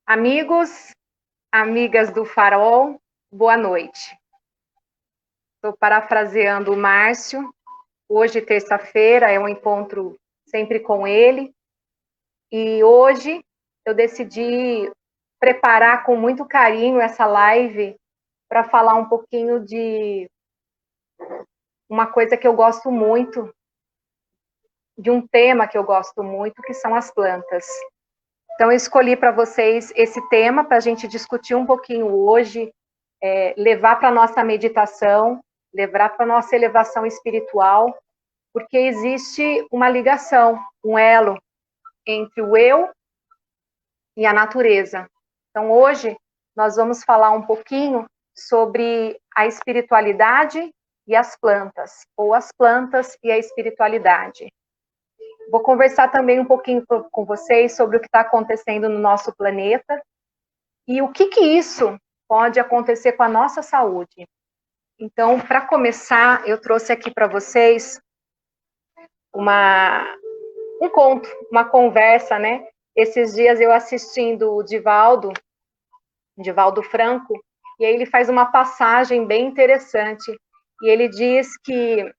Amigos, amigas do Farol, boa noite. Estou parafraseando o Márcio. Hoje, terça-feira, é um encontro sempre com ele. E hoje eu decidi preparar com muito carinho essa live para falar um pouquinho de uma coisa que eu gosto muito, de um tema que eu gosto muito, que são as plantas. Então, eu escolhi para vocês esse tema para a gente discutir um pouquinho hoje, levar para a nossa meditação, levar para a nossa elevação espiritual, porque existe uma ligação, um elo entre o eu e a natureza. Então, hoje, nós vamos falar um pouquinho sobre a espiritualidade e as plantas, ou as plantas e a espiritualidade. Vou conversar também um pouquinho com vocês sobre o que está acontecendo no nosso planeta e o que isso pode acontecer com a nossa saúde. Então, para começar, eu trouxe aqui para vocês um conto, uma conversa, né? Esses dias eu assistindo o Divaldo Franco, e aí ele faz uma passagem bem interessante. E ele diz que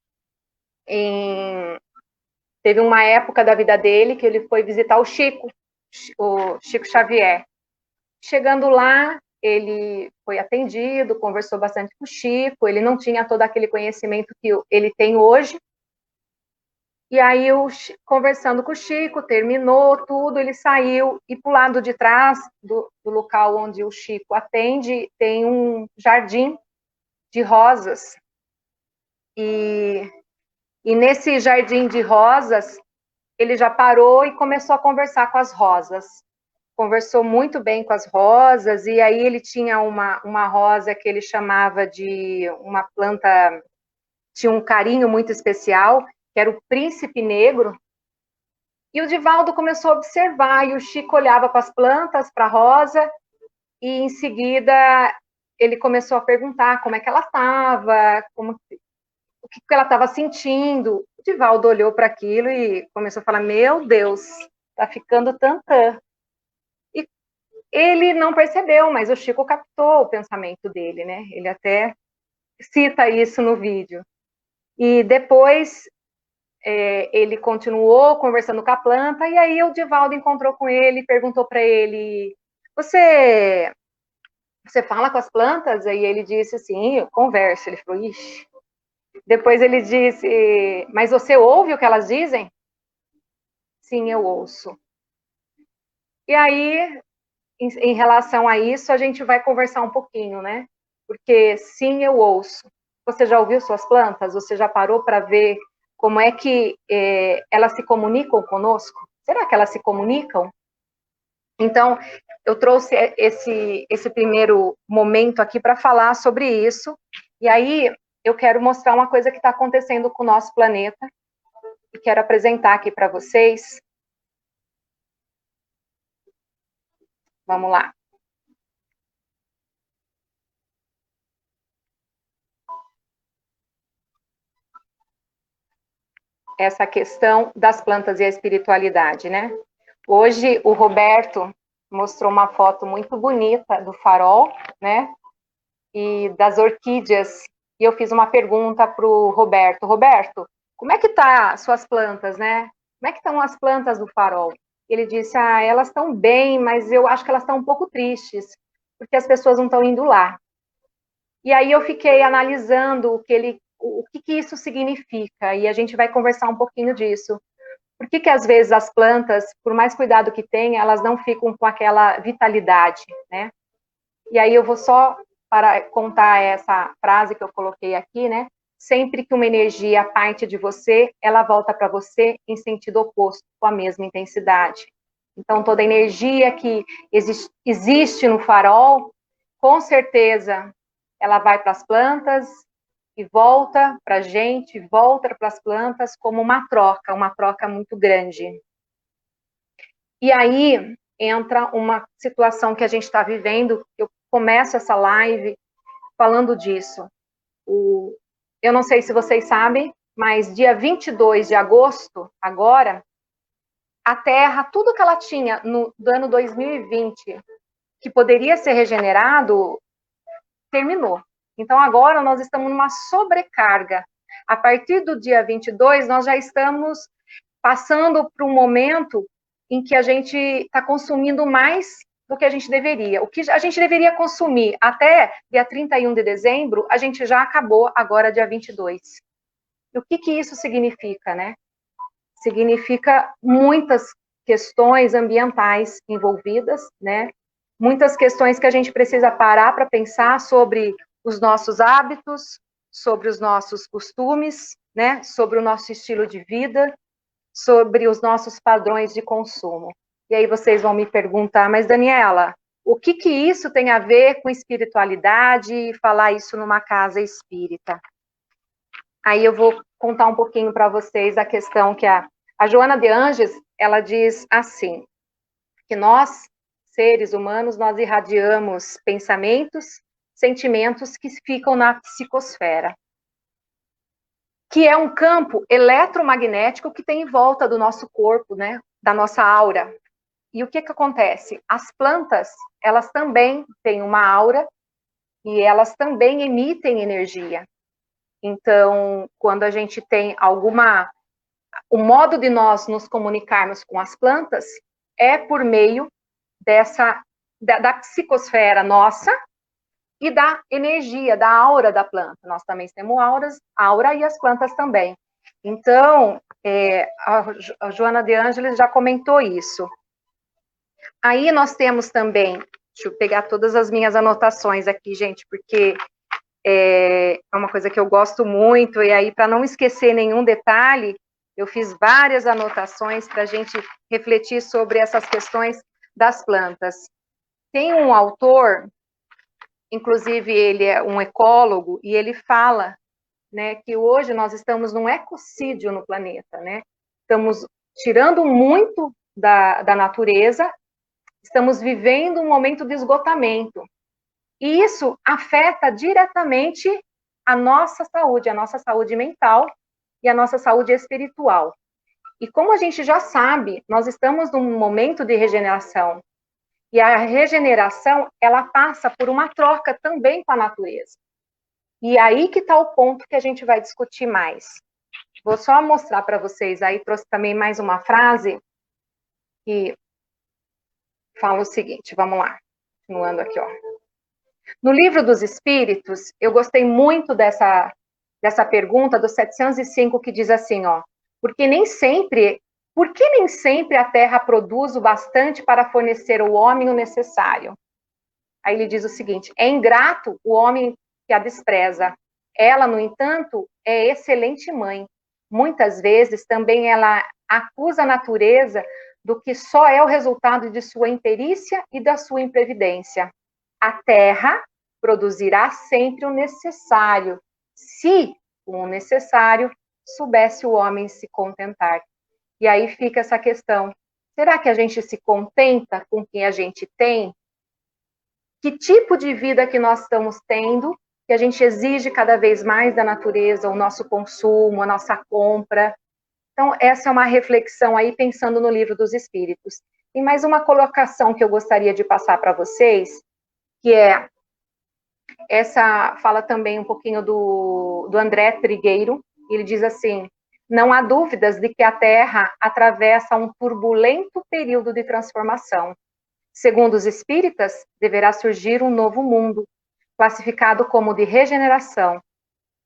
teve uma época da vida dele que ele foi visitar o Chico Xavier. Chegando lá, ele foi atendido, conversou bastante com o Chico, ele não tinha todo aquele conhecimento que ele tem hoje. E aí, conversando com o Chico, terminou tudo, ele saiu, e para o lado de trás do local onde o Chico atende, tem um jardim de rosas. E nesse jardim de rosas, ele já parou e começou a conversar com as rosas. Conversou muito bem com as rosas, e aí ele tinha uma rosa que ele chamava de uma planta, tinha um carinho muito especial, que era o príncipe negro. E o Divaldo começou a observar, e o Chico olhava para as plantas, para a rosa, e em seguida ele começou a perguntar como é que ela estava, o que ela estava sentindo. O Divaldo olhou para aquilo e começou a falar, meu Deus, está ficando tantã. E ele não percebeu, mas o Chico captou o pensamento dele, né? Ele até cita isso no vídeo. E depois ele continuou conversando com a planta, e aí o Divaldo encontrou com ele e perguntou para ele, você fala com as plantas? Aí ele disse assim, eu converso. Ele falou, ixi. Depois ele disse, mas você ouve o que elas dizem? Sim, eu ouço. E aí, em relação a isso, a gente vai conversar um pouquinho, né? Porque sim, eu ouço. Você já ouviu suas plantas? Você já parou para ver como é que elas se comunicam conosco? Será que elas se comunicam? Então, eu trouxe esse primeiro momento aqui para falar sobre isso. E aí, eu quero mostrar uma coisa que está acontecendo com o nosso planeta e quero apresentar aqui para vocês. Vamos lá. Essa questão das plantas e a espiritualidade, né? Hoje, o Roberto mostrou uma foto muito bonita do farol, né? E das orquídeas. E eu fiz uma pergunta para o Roberto. Roberto, como é que tá suas plantas, né? Como é que estão as plantas do farol? Ele disse, elas estão bem, mas eu acho que elas estão um pouco tristes, porque as pessoas não estão indo lá. E aí eu fiquei analisando o que isso significa, e a gente vai conversar um pouquinho disso. Por que às vezes as plantas, por mais cuidado que tenham, elas não ficam com aquela vitalidade, né? E aí eu vou só para contar essa frase que eu coloquei aqui, né? Sempre que uma energia parte de você, ela volta para você em sentido oposto, com a mesma intensidade. Então, toda energia que existe no farol, com certeza, ela vai para as plantas e volta para a gente, volta para as plantas como uma troca muito grande. E aí entra uma situação que a gente está vivendo. Eu começo essa live falando disso. Eu não sei se vocês sabem, mas dia 22 de agosto, agora, a Terra, tudo que ela tinha do ano 2020, que poderia ser regenerado, terminou. Então, agora nós estamos numa sobrecarga. A partir do dia 22, nós já estamos passando por um momento em que a gente está consumindo mais do que a gente deveria. O que a gente deveria consumir até dia 31 de dezembro, a gente já acabou agora dia 22. E o que isso significa, né? Significa muitas questões ambientais envolvidas, né? Muitas questões que a gente precisa parar para pensar sobre os nossos hábitos, sobre os nossos costumes, né? Sobre o nosso estilo de vida, sobre os nossos padrões de consumo. E aí vocês vão me perguntar, mas Daniela, o que isso tem a ver com espiritualidade e falar isso numa casa espírita? Aí eu vou contar um pouquinho para vocês a questão que a Joana de Ângeles, ela diz assim, que nós, seres humanos, nós irradiamos pensamentos, sentimentos que ficam na psicosfera, que é um campo eletromagnético que tem em volta do nosso corpo, né, da nossa aura. E o que acontece? As plantas, elas também têm uma aura e elas também emitem energia. Então, quando a gente tem o modo de nós nos comunicarmos com as plantas é por meio da psicosfera nossa e da energia, da aura da planta. Nós também temos aura e as plantas também. Então, a Joana de Ângeles já comentou isso. Aí nós temos também, deixa eu pegar todas as minhas anotações aqui, gente, porque é uma coisa que eu gosto muito, e aí, para não esquecer nenhum detalhe, eu fiz várias anotações para a gente refletir sobre essas questões das plantas. Tem um autor, inclusive ele é um ecólogo, e ele fala, né, que hoje nós estamos num ecocídio no planeta, né? Estamos tirando muito da natureza, estamos vivendo um momento de esgotamento. E isso afeta diretamente a nossa saúde mental e a nossa saúde espiritual. E como a gente já sabe, nós estamos num momento de regeneração. E a regeneração, ela passa por uma troca também com a natureza. E aí que está o ponto que a gente vai discutir mais. Vou só mostrar para vocês, aí trouxe também mais uma frase que fala o seguinte, vamos lá, continuando aqui, ó. No Livro dos Espíritos, eu gostei muito dessa pergunta do 705, que diz assim, ó, por que nem sempre a Terra produz o bastante para fornecer ao homem o necessário? Aí ele diz o seguinte, é ingrato o homem que a despreza. Ela, no entanto, é excelente mãe. Muitas vezes também ela acusa a natureza do que só é o resultado de sua imperícia e da sua imprevidência. A terra produzirá sempre o necessário, se com o necessário soubesse o homem se contentar. E aí fica essa questão, será que a gente se contenta com o que a gente tem? Que tipo de vida que nós estamos tendo, que a gente exige cada vez mais da natureza, o nosso consumo, a nossa compra? Então, essa é uma reflexão aí, pensando no Livro dos Espíritos. E mais uma colocação que eu gostaria de passar para vocês, que é, essa fala também um pouquinho do André Trigueiro, ele diz assim, não há dúvidas de que a Terra atravessa um turbulento período de transformação. Segundo os espíritas, deverá surgir um novo mundo, classificado como de regeneração,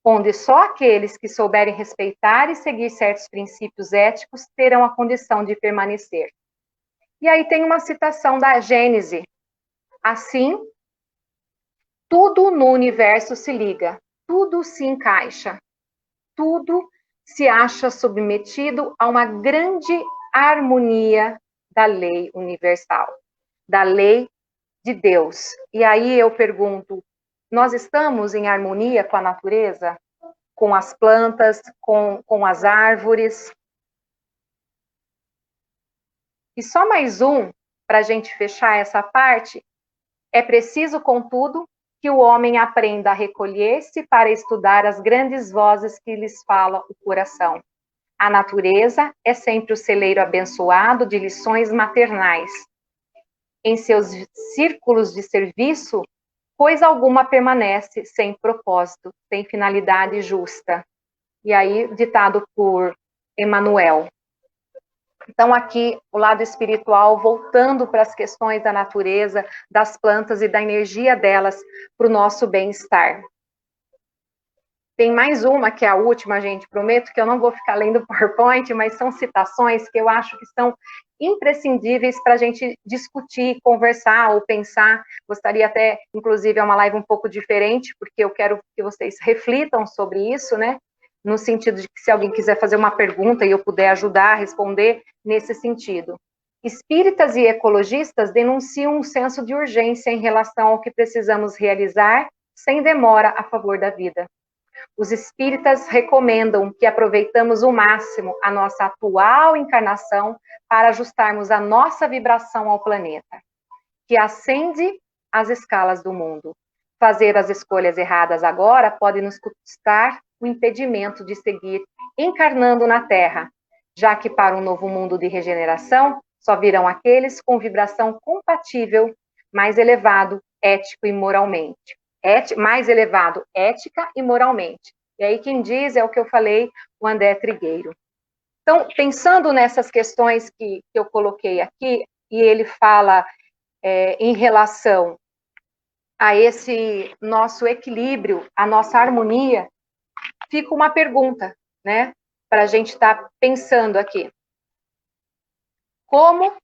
onde só aqueles que souberem respeitar e seguir certos princípios éticos terão a condição de permanecer. E aí tem uma citação da Gênese. Assim, tudo no universo se liga, tudo se encaixa, tudo se acha submetido a uma grande harmonia da lei universal, da lei de Deus. E aí eu pergunto, nós estamos em harmonia com a natureza? com as plantas, com as árvores. E só mais um, para a gente fechar essa parte, é preciso, contudo, que o homem aprenda a recolher-se para estudar as grandes vozes que lhes fala o coração. A natureza é sempre o celeiro abençoado de lições maternais. Em seus círculos de serviço, coisa alguma permanece sem propósito, sem finalidade justa. E aí, ditado por Emmanuel. Então, aqui, o lado espiritual, voltando para as questões da natureza, das plantas e da energia delas para o nosso bem-estar. Tem mais uma, que é a última, gente, prometo que eu não vou ficar lendo o PowerPoint, mas são citações que eu acho que são imprescindíveis para a gente discutir, conversar ou pensar. Gostaria até, inclusive, é uma live um pouco diferente, porque eu quero que vocês reflitam sobre isso, né? No sentido de que se alguém quiser fazer uma pergunta e eu puder ajudar a responder nesse sentido. Espíritas e ecologistas denunciam um senso de urgência em relação ao que precisamos realizar sem demora a favor da vida. Os espíritas recomendam que aproveitamos o máximo a nossa atual encarnação para ajustarmos a nossa vibração ao planeta, que ascende as escalas do mundo. Fazer as escolhas erradas agora pode nos custar o impedimento de seguir encarnando na Terra, já que para um novo mundo de regeneração só virão aqueles com vibração compatível, mais elevado, ético e moralmente. Mais elevado, ética e moralmente. E aí quem diz é o que eu falei, o André Trigueiro. Então, pensando nessas questões que eu coloquei aqui, e ele fala em relação a esse nosso equilíbrio, a nossa harmonia, fica uma pergunta, né, para a gente estar pensando aqui. Como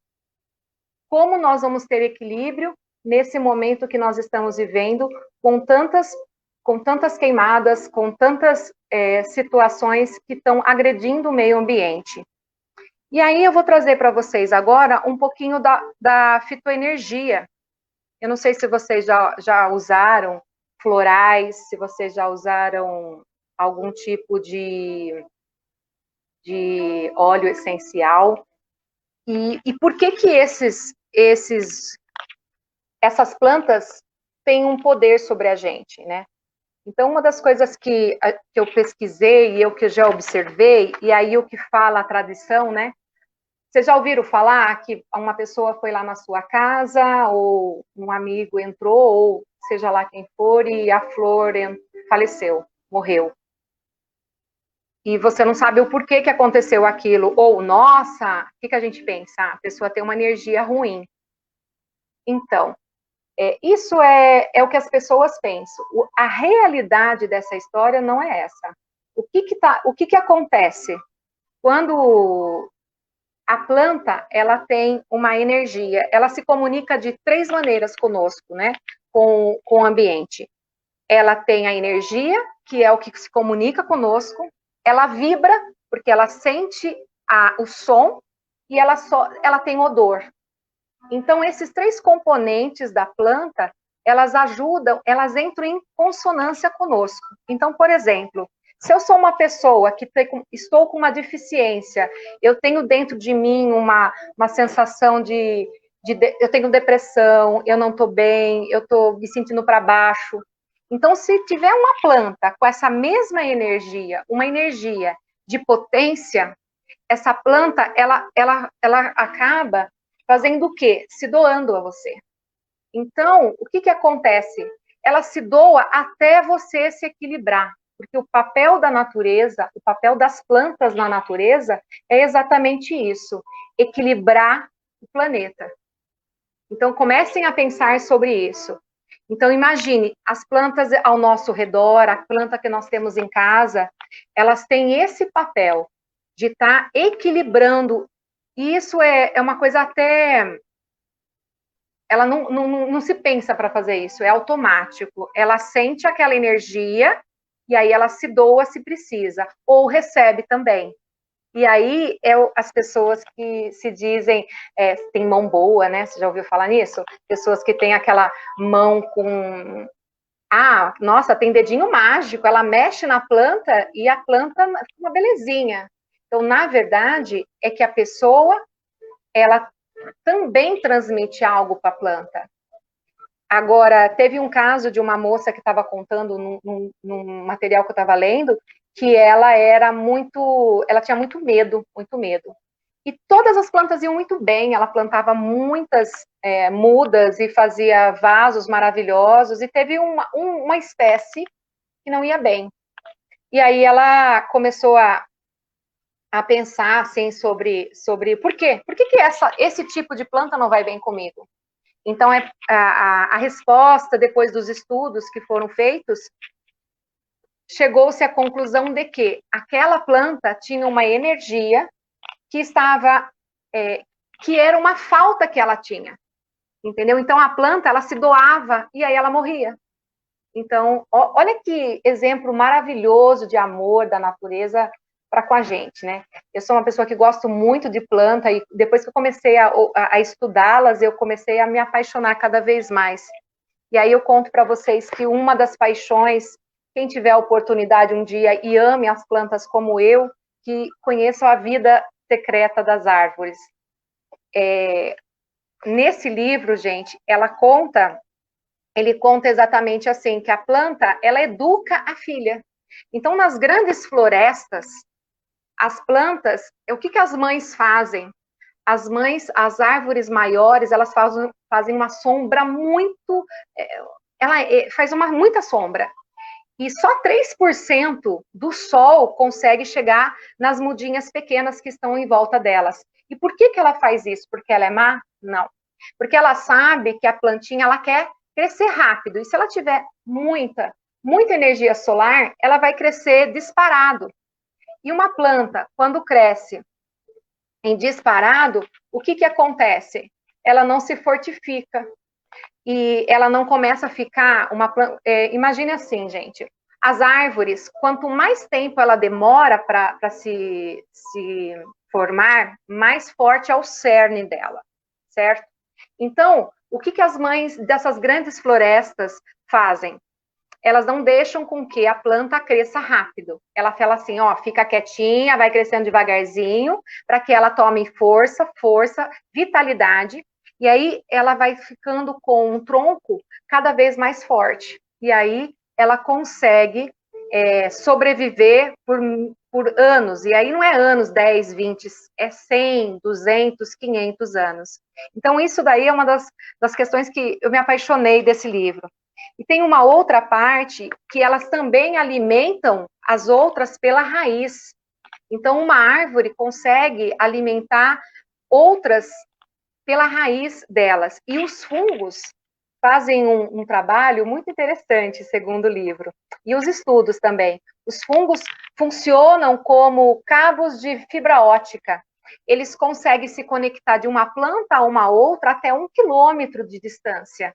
nós vamos ter equilíbrio nesse momento que nós estamos vivendo, com tantas queimadas, com tantas situações que estão agredindo o meio ambiente. E aí eu vou trazer para vocês agora um pouquinho da fitoenergia. Eu não sei se vocês já usaram florais, se vocês já usaram algum tipo de óleo essencial. E por que essas plantas têm um poder sobre a gente, né? Então, uma das coisas que eu pesquisei e eu que já observei, e aí o que fala a tradição, né? Vocês já ouviram falar que uma pessoa foi lá na sua casa, ou um amigo entrou, ou seja lá quem for, e a flor faleceu, morreu. E você não sabe o porquê que aconteceu aquilo. Ou, nossa, o que a gente pensa? A pessoa tem uma energia ruim. Então, isso é o que as pessoas pensam. A realidade dessa história não é essa. O que acontece? Quando a planta, ela tem uma energia, ela se comunica de 3 maneiras conosco, né? Com o ambiente. Ela tem a energia, que é o que se comunica conosco, ela vibra, porque ela sente o som, e ela tem odor. Então, esses 3 componentes da planta, elas ajudam, elas entram em consonância conosco. Então, por exemplo, se eu sou uma pessoa que estou com uma deficiência, eu tenho dentro de mim uma sensação eu tenho depressão, eu não estou bem, eu estou me sentindo para baixo. Então, se tiver uma planta com essa mesma energia, uma energia de potência, essa planta, ela acaba fazendo o quê? Se doando a você. Então, o que acontece? Ela se doa até você se equilibrar, porque o papel da natureza, o papel das plantas na natureza é exatamente isso, equilibrar o planeta. Então, comecem a pensar sobre isso. Então, imagine, as plantas ao nosso redor, a planta que nós temos em casa, elas têm esse papel de estar equilibrando. E isso é uma coisa até... Ela não se pensa para fazer isso, é automático. Ela sente aquela energia e aí ela se doa se precisa, ou recebe também. E aí as pessoas que se dizem, tem mão boa, né? Você já ouviu falar nisso? Pessoas que têm aquela mão Ah, nossa, tem dedinho mágico, ela mexe na planta e a planta é uma belezinha. Então, na verdade, é que a pessoa, ela também transmite algo para a planta. Agora, teve um caso de uma moça que estava contando num material que eu estava lendo, que ela tinha muito medo, muito medo. E todas as plantas iam muito bem, ela plantava muitas mudas e fazia vasos maravilhosos, e teve uma espécie que não ia bem. E aí ela começou a pensar assim sobre por quê? Por que esse tipo de planta não vai bem comigo? Então, a resposta, depois dos estudos que foram feitos, chegou-se à conclusão de que aquela planta tinha uma energia que estava, que era uma falta que ela tinha, entendeu? Então, a planta, ela se doava e aí ela morria. Então, olha que exemplo maravilhoso de amor da natureza para com a gente, né? Eu sou uma pessoa que gosto muito de planta e depois que eu comecei a estudá-las, eu comecei a me apaixonar cada vez mais. E aí eu conto para vocês que uma das paixões, quem tiver a oportunidade um dia e ame as plantas como eu, que conheçam a vida secreta das árvores. Nesse livro, gente, ele conta exatamente assim, que a planta, ela educa a filha. Então, nas grandes florestas, as plantas, o que as mães fazem? As mães, as árvores maiores, elas fazem uma sombra muito, ela faz muita sombra. E só 3% do sol consegue chegar nas mudinhas pequenas que estão em volta delas. E por que ela faz isso? Porque ela é má? Não. Porque ela sabe que a plantinha, ela quer crescer rápido. E se ela tiver muita energia solar, ela vai crescer disparado. E uma planta, quando cresce em disparado, o que acontece? Ela não se fortifica e ela não começa a ficar uma planta. Imagine assim, gente, as árvores, quanto mais tempo ela demora para se formar, mais forte é o cerne dela, certo? Então, o que as mães dessas grandes florestas fazem? Elas não deixam com que a planta cresça rápido. Ela fala assim, ó, fica quietinha, vai crescendo devagarzinho, para que ela tome força, vitalidade, e aí ela vai ficando com um tronco cada vez mais forte. E aí ela consegue sobreviver por anos, e aí não é anos, 10, 20, é 100, 200, 500 anos. Então isso daí é uma das questões que eu me apaixonei desse livro. E tem uma outra parte que elas também alimentam as outras pela raiz. Então, uma árvore consegue alimentar outras pela raiz delas. E os fungos fazem um trabalho muito interessante, segundo o livro. E os estudos também. Os fungos funcionam como cabos de fibra ótica. Eles conseguem se conectar de uma planta a uma outra até 1 quilômetro de distância.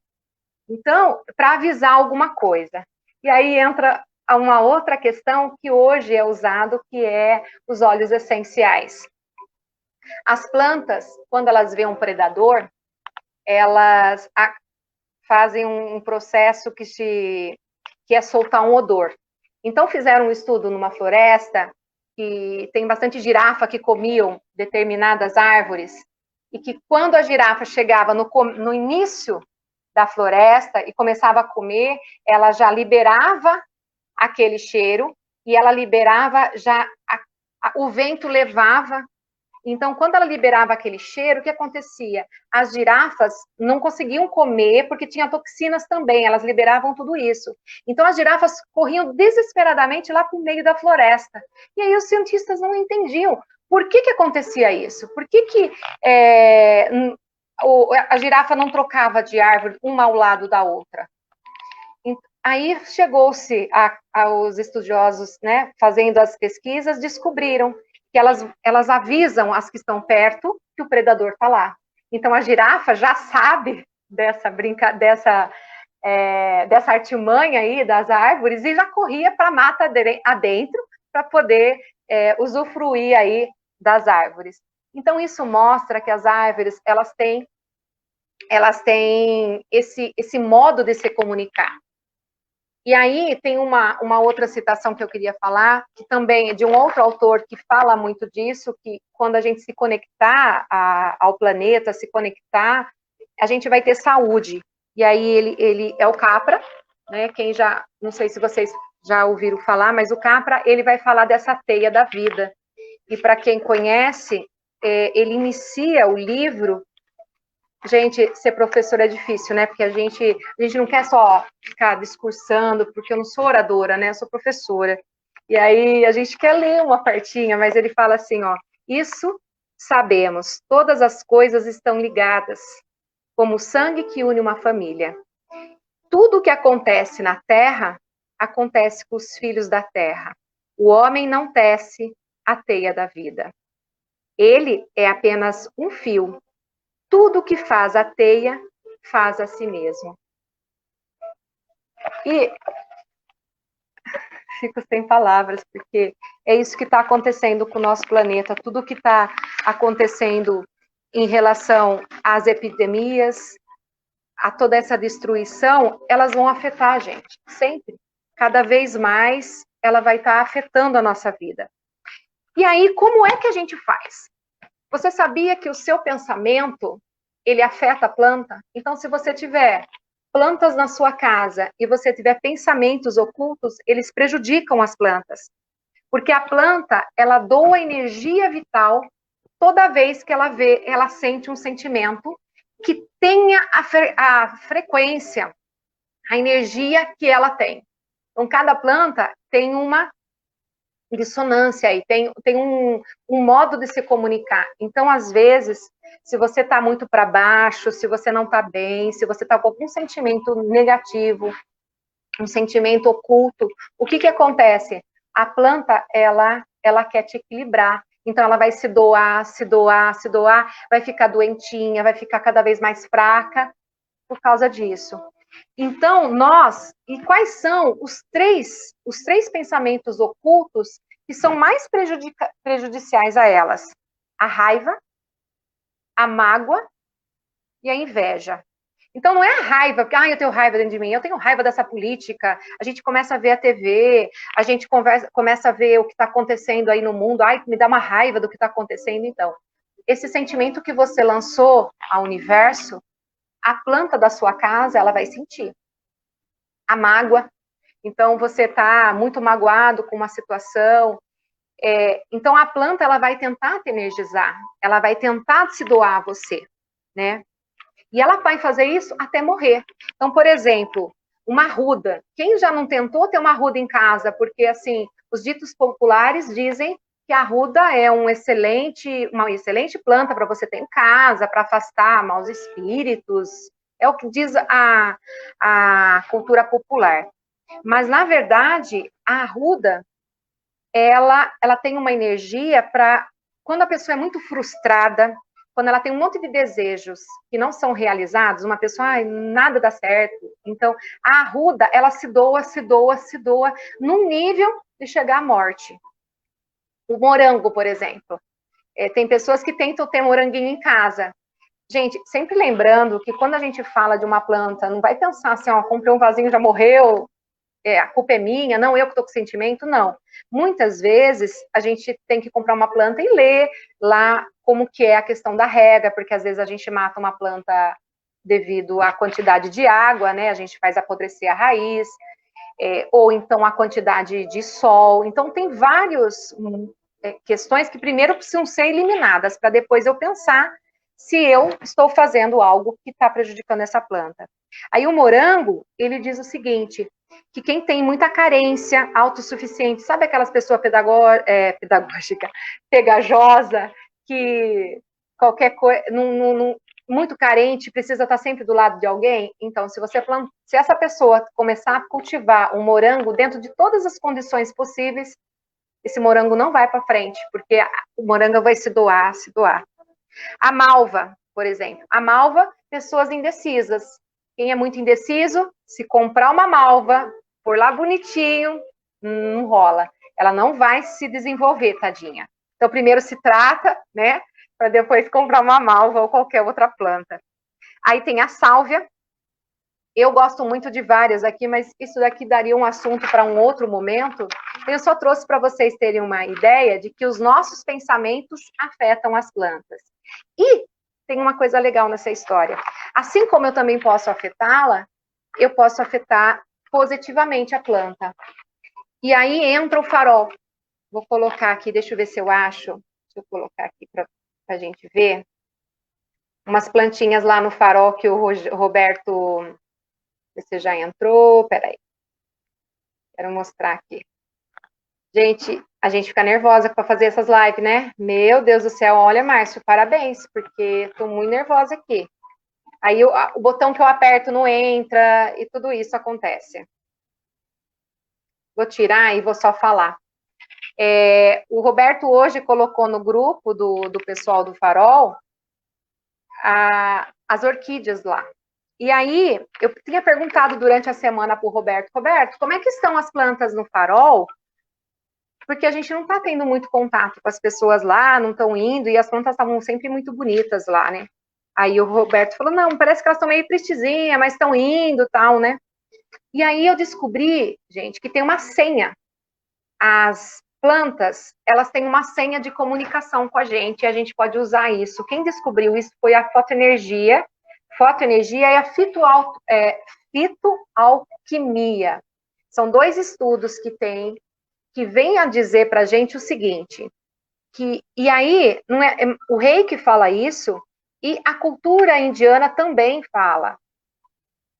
Então, para avisar alguma coisa. E aí entra uma outra questão que hoje é usado, que é os óleos essenciais. As plantas, quando elas veem um predador, elas fazem um processo que é soltar um odor. Então, fizeram um estudo numa floresta que tem bastante girafa que comiam determinadas árvores, e que quando a girafa chegava no início da floresta e começava a comer, ela já liberava aquele cheiro e ela liberava já o vento levava. Então, quando ela liberava aquele cheiro, o que acontecia? As girafas não conseguiam comer porque tinha toxinas também, elas liberavam tudo isso. Então, as girafas corriam desesperadamente lá para o meio da floresta. E aí os cientistas não entendiam por que acontecia isso. Por que a girafa não trocava de árvore uma ao lado da outra? Aí chegou-se aos estudiosos, né, fazendo as pesquisas, descobriram que elas avisam as que estão perto que o predador está lá. Então a girafa já sabe dessa artimanha aí das árvores e já corria para a mata adentro para poder usufruir aí das árvores. Então isso mostra que as árvores elas têm esse modo de se comunicar. E aí tem uma outra citação que eu queria falar, que também é de um outro autor que fala muito disso, que quando a gente se conectar ao planeta, se conectar, a gente vai ter saúde. E aí ele é o Capra, né? Quem já, não sei se vocês já ouviram falar, mas o Capra, ele vai falar dessa teia da vida. E para quem conhece, ele inicia o livro. Gente, ser professor é difícil, né? Porque a gente não quer só ficar discursando, porque eu não sou oradora, né? Eu sou professora. E aí a gente quer ler uma partinha, mas ele fala assim, ó, isso sabemos, todas as coisas estão ligadas, como o sangue que une uma família. Tudo o que acontece na terra, acontece com os filhos da terra. O homem não tece a teia da vida. Ele é apenas um fio. Tudo que faz a teia, faz a si mesmo. E fico sem palavras, porque é isso que está acontecendo com o nosso planeta. Tudo que está acontecendo em relação às epidemias, a toda essa destruição, elas vão afetar a gente, sempre. Cada vez mais, ela vai estar afetando a nossa vida. E aí, como é que a gente faz? Você sabia que o seu pensamento, ele afeta a planta? Então, se você tiver plantas na sua casa e você tiver pensamentos ocultos, eles prejudicam as plantas. Porque a planta, ela doa energia vital toda vez que ela sente um sentimento que tenha a frequência, a energia que ela tem. Então, cada planta tem uma dissonância aí, tem um modo de se comunicar. Então, às vezes, se você está muito para baixo, se você não está bem, se você está com algum sentimento negativo, um sentimento oculto, o que acontece? A planta, ela quer te equilibrar. Então, ela vai se doar, se doar, se doar, vai ficar doentinha, vai ficar cada vez mais fraca por causa disso. Então, e quais são os três pensamentos ocultos que são mais prejudiciais a elas? A raiva, a mágoa e a inveja. Então, não é a raiva, porque eu tenho raiva dentro de mim, eu tenho raiva dessa política, a gente começa a ver a TV, a gente começa a ver o que está acontecendo aí no mundo, me dá uma raiva do que está acontecendo. Então, esse sentimento que você lançou ao universo, a planta da sua casa, ela vai sentir. A mágoa, então você está muito magoado com uma situação, então a planta, ela vai tentar te energizar, ela vai tentar se doar a você, né? E ela vai fazer isso até morrer. Então, por exemplo, uma arruda. Quem já não tentou ter uma arruda em casa? Porque, assim, os ditos populares dizem que a arruda é uma excelente planta para você ter em casa, para afastar maus espíritos. É o que diz a cultura popular. Mas, na verdade, a arruda, ela tem uma energia para... Quando a pessoa é muito frustrada, quando ela tem um monte de desejos que não são realizados, uma pessoa, nada dá certo. Então, a arruda, ela se doa, se doa, se doa, num nível de chegar à morte. O morango, por exemplo. Tem pessoas que tentam ter moranguinho em casa. Gente, sempre lembrando que quando a gente fala de uma planta, não vai pensar assim, comprei um vasinho, já morreu, a culpa é minha, não, eu que estou com sentimento, não. Muitas vezes, a gente tem que comprar uma planta e ler lá como que é a questão da rega, porque às vezes a gente mata uma planta devido à quantidade de água, né, a gente faz apodrecer a raiz, ou então a quantidade de sol. Então, tem várias questões que primeiro precisam ser eliminadas, para depois eu pensar se eu estou fazendo algo que está prejudicando essa planta. Aí o morango, ele diz o seguinte, que quem tem muita carência autossuficiente, sabe aquelas pessoas pedagógica, pegajosa, que qualquer coisa, muito carente, precisa estar sempre do lado de alguém? Então, se essa pessoa começar a cultivar um morango dentro de todas as condições possíveis, esse morango não vai para frente, porque o morango vai se doar, se doar. A malva, por exemplo. A malva, pessoas indecisas. Quem é muito indeciso, se comprar uma malva, por lá bonitinho, não rola. Ela não vai se desenvolver, tadinha. Então, primeiro se trata, né, para depois comprar uma malva ou qualquer outra planta. Aí tem a sálvia, Eu gosto muito de várias aqui, mas isso daqui daria um assunto para um outro momento. Eu só trouxe para vocês terem uma ideia de que os nossos pensamentos afetam as plantas. E tem uma coisa legal nessa história. Assim como eu também posso afetá-la, eu posso afetar positivamente a planta. E aí entra o farol. Vou colocar aqui, deixa eu ver se eu acho. Deixa eu colocar aqui para a gente ver. Umas plantinhas lá no farol que o Roberto... Você já entrou? Peraí. Quero mostrar aqui. Gente, a gente fica nervosa para fazer essas lives, né? Meu Deus do céu, olha, Márcio, parabéns, porque estou muito nervosa aqui. Aí o botão que eu aperto não entra e tudo isso acontece. Vou tirar e vou só falar. O Roberto hoje colocou no grupo do pessoal do Farol as orquídeas lá. E aí, eu tinha perguntado durante a semana para o Roberto, como é que estão as plantas no Farol? Porque a gente não está tendo muito contato com as pessoas lá, não estão indo, e as plantas estavam sempre muito bonitas lá, né? Aí o Roberto falou, não, parece que elas estão meio tristezinhas, mas estão indo, tal, né? E aí eu descobri, gente, que tem uma senha. As plantas, elas têm uma senha de comunicação com a gente pode usar isso. Quem descobriu isso foi a fotoenergia. Fotoenergia é a fitoalquimia. São 2 estudos que tem, que vêm a dizer para a gente o seguinte, e aí, não é o Reiki fala isso, e a cultura indiana também fala.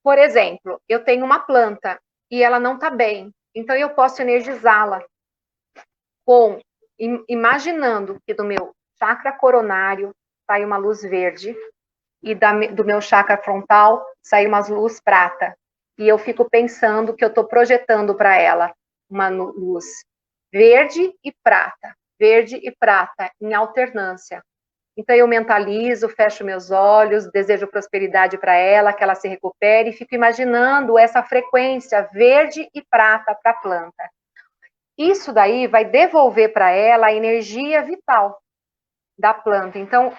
Por exemplo, eu tenho uma planta e ela não está bem, então eu posso energizá-la imaginando que do meu chakra coronário sai uma luz verde e do meu chakra frontal sai uma luz prata. E eu fico pensando que eu estou projetando para ela uma luz verde e prata, em alternância. Então eu mentalizo, fecho meus olhos, desejo prosperidade para ela, que ela se recupere, e fico imaginando essa frequência verde e prata para a planta. Isso daí vai devolver para ela a energia vital da planta. Então,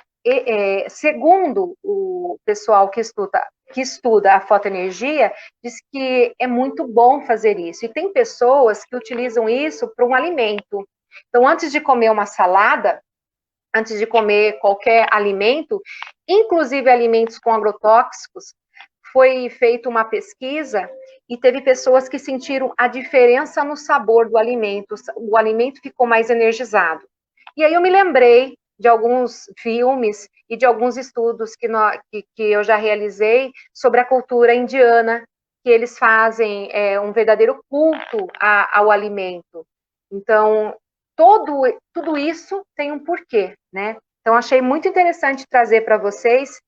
segundo o pessoal que estuda a fotoenergia, diz que é muito bom fazer isso. E tem pessoas que utilizam isso para um alimento. Então, antes de comer uma salada, antes de comer qualquer alimento, inclusive alimentos com agrotóxicos, foi feita uma pesquisa e teve pessoas que sentiram a diferença no sabor do alimento. O alimento ficou mais energizado. E aí eu me lembrei de alguns filmes e de alguns estudos que eu já realizei sobre a cultura indiana, que eles fazem um verdadeiro culto ao alimento. Então, tudo isso tem um porquê, né? Então, achei muito interessante trazer para vocês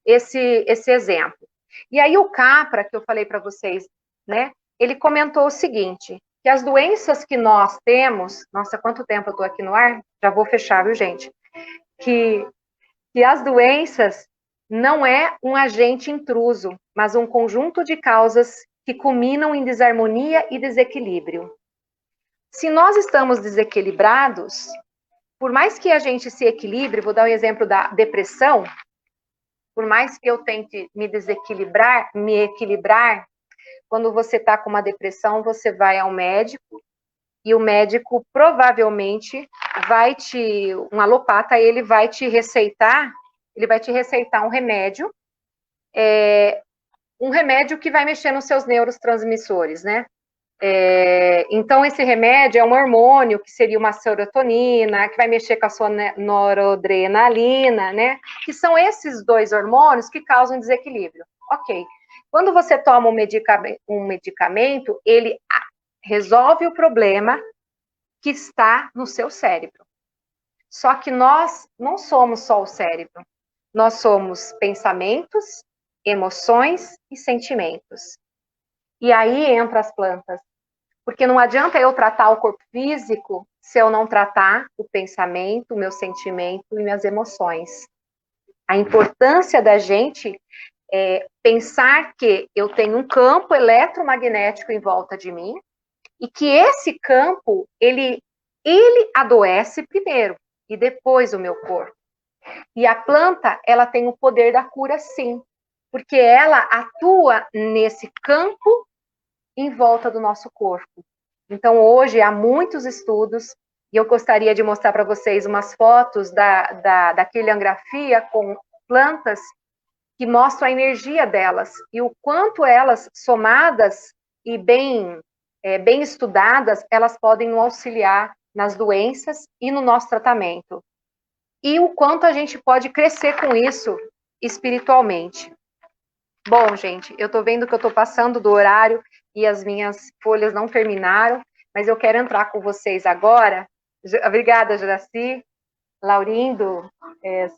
esse exemplo. E aí o Capra, que eu falei para vocês, né? Ele comentou o seguinte, que as doenças que nós temos, nossa, quanto tempo eu estou aqui no ar? Já vou fechar, viu, gente? Que as doenças não é um agente intruso, mas um conjunto de causas que culminam em desarmonia e desequilíbrio. Se nós estamos desequilibrados, por mais que a gente se equilibre, vou dar um exemplo da depressão, por mais que eu tente me equilibrar, quando você está com uma depressão, você vai ao médico, e o médico provavelmente um alopata, ele vai te receitar um remédio, que vai mexer nos seus neurotransmissores, né? Então, esse remédio é um hormônio, que seria uma serotonina, que vai mexer com a sua noradrenalina, né? Que são esses 2 hormônios que causam desequilíbrio. Ok. Quando você toma um medicamento, ele resolve o problema que está no seu cérebro. Só que nós não somos só o cérebro. Nós somos pensamentos, emoções e sentimentos. E aí entra as plantas. Porque não adianta eu tratar o corpo físico se eu não tratar o pensamento, o meu sentimento e minhas emoções. A importância da gente é pensar que eu tenho um campo eletromagnético em volta de mim e que esse campo, ele adoece primeiro e depois o meu corpo. E a planta, ela tem o poder da cura, sim. porque ela atua nesse campo em volta do nosso corpo. Então, hoje, há muitos estudos, e eu gostaria de mostrar para vocês umas fotos da quiliangrafia com plantas que mostram a energia delas e o quanto elas, somadas e bem estudadas, elas podem nos auxiliar nas doenças e no nosso tratamento. E o quanto a gente pode crescer com isso espiritualmente. Bom, gente, eu estou vendo que eu estou passando do horário e as minhas folhas não terminaram, mas eu quero entrar com vocês agora. Obrigada, Juraci, Laurindo,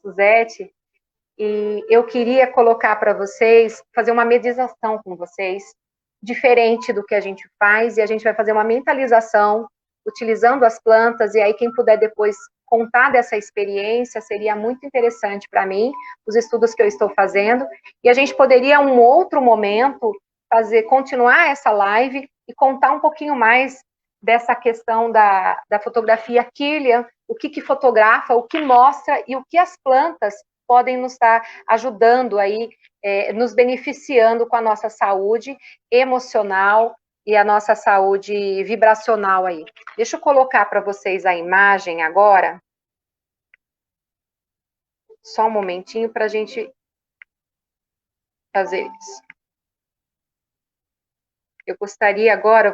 Suzete, e eu queria colocar para vocês, fazer uma meditação com vocês, diferente do que a gente faz, e a gente vai fazer uma mentalização, utilizando as plantas, e aí quem puder depois contar dessa experiência, seria muito interessante para mim, os estudos que eu estou fazendo, e a gente poderia, um outro momento, continuar essa live e contar um pouquinho mais dessa questão da fotografia Kirlian, o que fotografa, o que mostra e o que as plantas podem nos estar ajudando aí, nos beneficiando com a nossa saúde emocional e a nossa saúde vibracional aí. Deixa eu colocar para vocês a imagem agora. Só um momentinho para a gente fazer isso. Eu gostaria agora,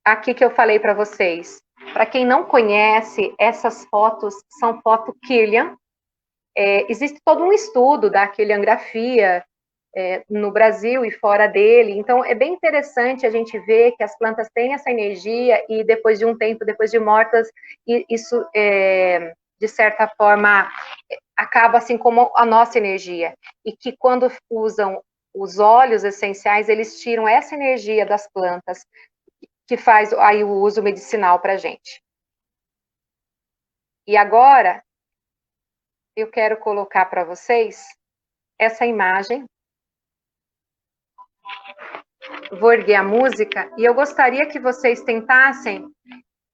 aqui que eu falei para vocês. Para quem não conhece, essas fotos são foto Kirlian. Existe todo um estudo da quiliangrafia no Brasil e fora dele, então é bem interessante a gente ver que as plantas têm essa energia e depois de um tempo, depois de mortas, isso, de certa forma, acaba assim como a nossa energia, e que quando usam os óleos essenciais, eles tiram essa energia das plantas, que faz aí o uso medicinal para a gente. E agora, eu quero colocar para vocês essa imagem. Vou erguer a música e eu gostaria que vocês tentassem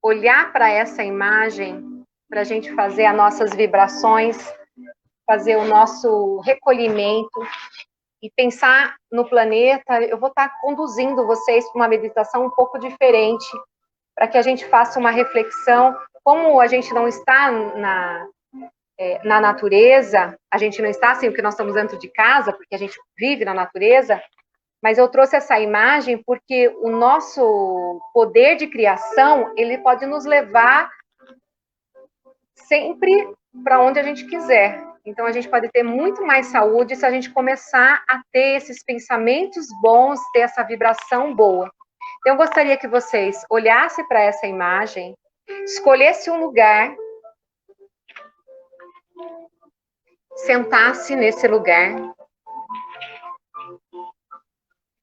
olhar para essa imagem, para a gente fazer as nossas vibrações, fazer o nosso recolhimento e pensar no planeta. Eu vou estar conduzindo vocês para uma meditação um pouco diferente, para que a gente faça uma reflexão. Como a gente não está na natureza, a gente não está assim, porque nós estamos dentro de casa, porque a gente vive na natureza, mas eu trouxe essa imagem porque o nosso poder de criação, ele pode nos levar sempre para onde a gente quiser. Então, a gente pode ter muito mais saúde se a gente começar a ter esses pensamentos bons, ter essa vibração boa. Então, eu gostaria que vocês olhassem para essa imagem, escolhessem um lugar, sentasse nesse lugar,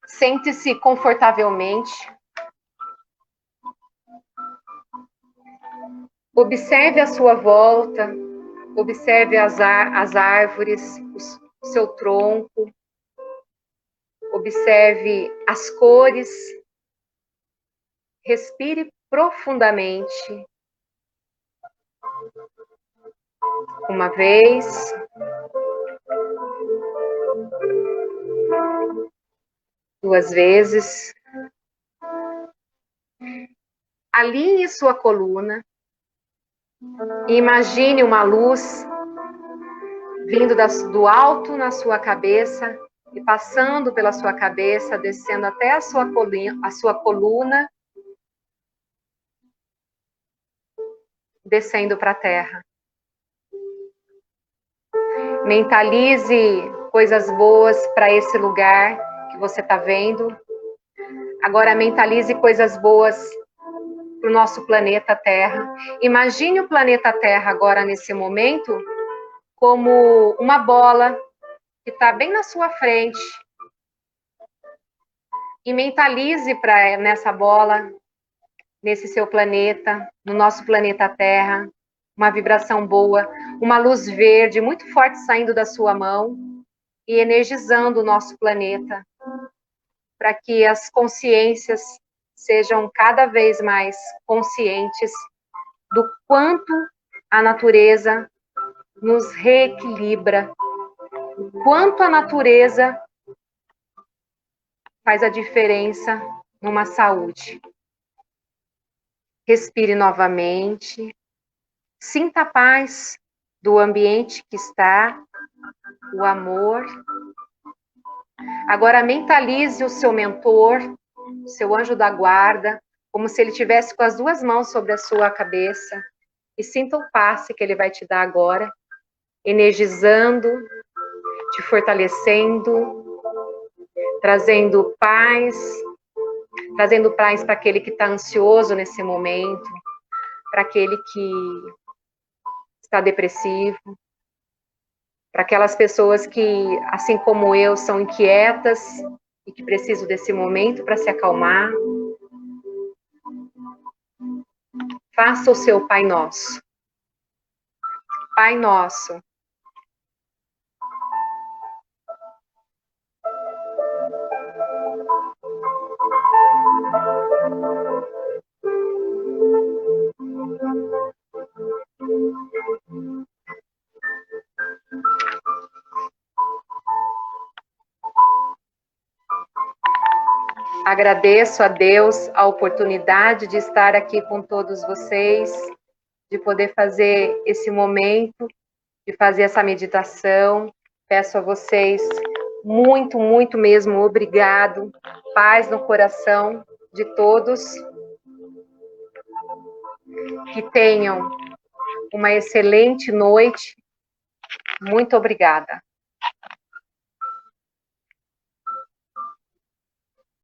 sente-se confortavelmente, observe a sua volta, observe as árvores, o seu tronco, observe as cores, respire profundamente. Uma vez. Duas vezes. Alinhe sua coluna. E imagine uma luz vindo do alto na sua cabeça e passando pela sua cabeça, descendo até a sua coluna, descendo para a terra. Mentalize coisas boas para esse lugar que você está vendo. Agora mentalize coisas boas para o nosso planeta Terra. Imagine o planeta Terra agora, nesse momento, como uma bola que está bem na sua frente. E mentalize nessa bola, nesse seu planeta, no nosso planeta Terra, uma vibração boa, uma luz verde muito forte saindo da sua mão e energizando o nosso planeta, para que as consciências sejam cada vez mais conscientes do quanto a natureza nos reequilibra, o quanto a natureza faz a diferença numa saúde. Respire novamente, sinta a paz do ambiente que está, o amor. Agora mentalize o seu mentor, seu anjo da guarda, como se ele estivesse com as duas mãos sobre a sua cabeça, e sinta o passe que ele vai te dar agora, energizando, te fortalecendo, trazendo paz para aquele que está ansioso nesse momento, para aquele que está depressivo, para aquelas pessoas que, assim como eu, são inquietas e que precisam desse momento para se acalmar. Faça o seu Pai Nosso. Pai Nosso. Agradeço a Deus a oportunidade de estar aqui com todos vocês, de poder fazer esse momento, de fazer essa meditação. Peço a vocês muito, muito mesmo obrigado, paz no coração de todos, que tenham uma excelente noite. Muito obrigada.